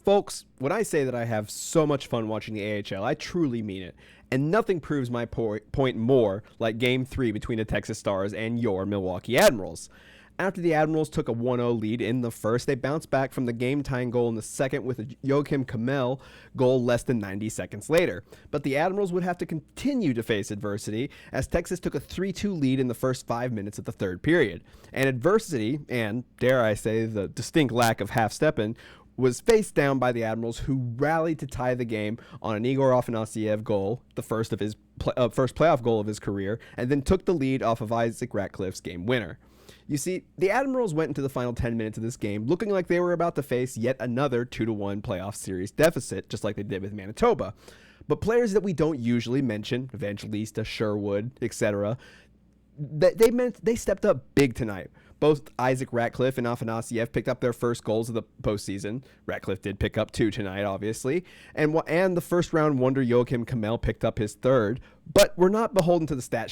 Folks, when I say that I have so much fun watching the AHL, I truly mean it. And nothing proves my point more like Game 3 between the Texas Stars and your Milwaukee Admirals. After the Admirals took a 1-0 lead in the first, they bounced back from the game-tying goal in the second with a Joakim Kamel goal less than 90 seconds later. But the Admirals would have to continue to face adversity as Texas took a 3-2 lead in the first 5 minutes of the third period. And adversity, and dare I say the distinct lack of half-stepping, was faced down by the Admirals, who rallied to tie the game on an Igor Afanasyev goal, the first of his first playoff goal of his career, and then took the lead off of Isaac Ratcliffe's game winner. You see, the Admirals went into the final 10 minutes of this game looking like they were about to face yet another 2-1 playoff series deficit, just like they did with Manitoba. But players that we don't usually mention, Evangelista, Sherwood, etc., they stepped up big tonight. Both Isaac Ratcliffe and Afanasyev picked up their first goals of the postseason. Ratcliffe did pick up 2 tonight, obviously. And the first-round wonder Joakim Kamel picked up his third. But we're not beholden to the stat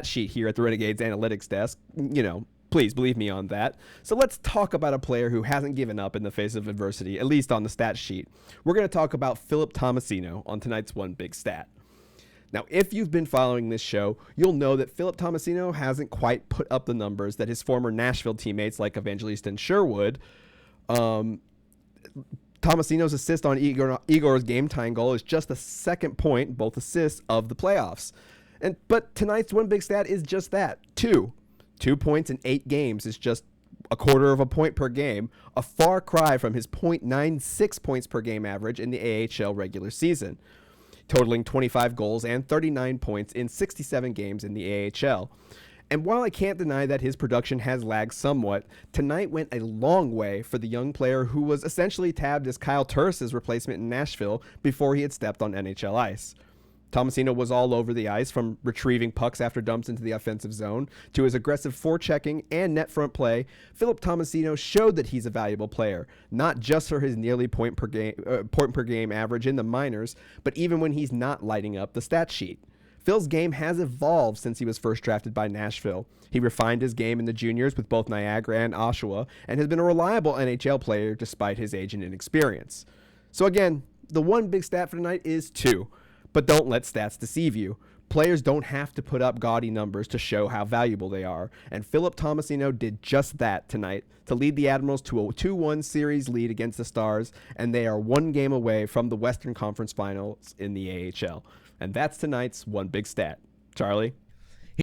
sheet here at the Renegades Analytics Desk. Please believe me on that. So let's talk about a player who hasn't given up in the face of adversity, at least on the stat sheet. We're going to talk about Philip Tomasino on tonight's One Big Stat. Now, if you've been following this show, you'll know that Philip Tomasino hasn't quite put up the numbers that his former Nashville teammates like Evangelista and Sherwood. Tomasino's assist on Igor's game-tying goal is just the second point, both assists, of the playoffs. But tonight's One Big Stat is just that, 2. 2 points in 8 games is just a quarter of a point per game, a far cry from his .96 points per game average in the AHL regular season, totaling 25 goals and 39 points in 67 games in the AHL. And while I can't deny that his production has lagged somewhat, tonight went a long way for the young player who was essentially tabbed as Kyle Turris's replacement in Nashville before he had stepped on NHL ice. Tomasino was all over the ice, from retrieving pucks after dumps into the offensive zone to his aggressive forechecking and net front play. Philip Tomasino showed that he's a valuable player, not just for his nearly point per game average in the minors, but even when he's not lighting up the stat sheet. Phil's game has evolved since he was first drafted by Nashville. He refined his game in the juniors with both Niagara and Oshawa and has been a reliable NHL player despite his age and inexperience. So again, the one big stat for tonight is 2. But don't let stats deceive you. Players don't have to put up gaudy numbers to show how valuable they are, and Philip Tomasino did just that tonight to lead the Admirals to a 2-1 series lead against the Stars, and they are 1 game away from the Western Conference Finals in the AHL. And that's tonight's One Big Stat. Charlie?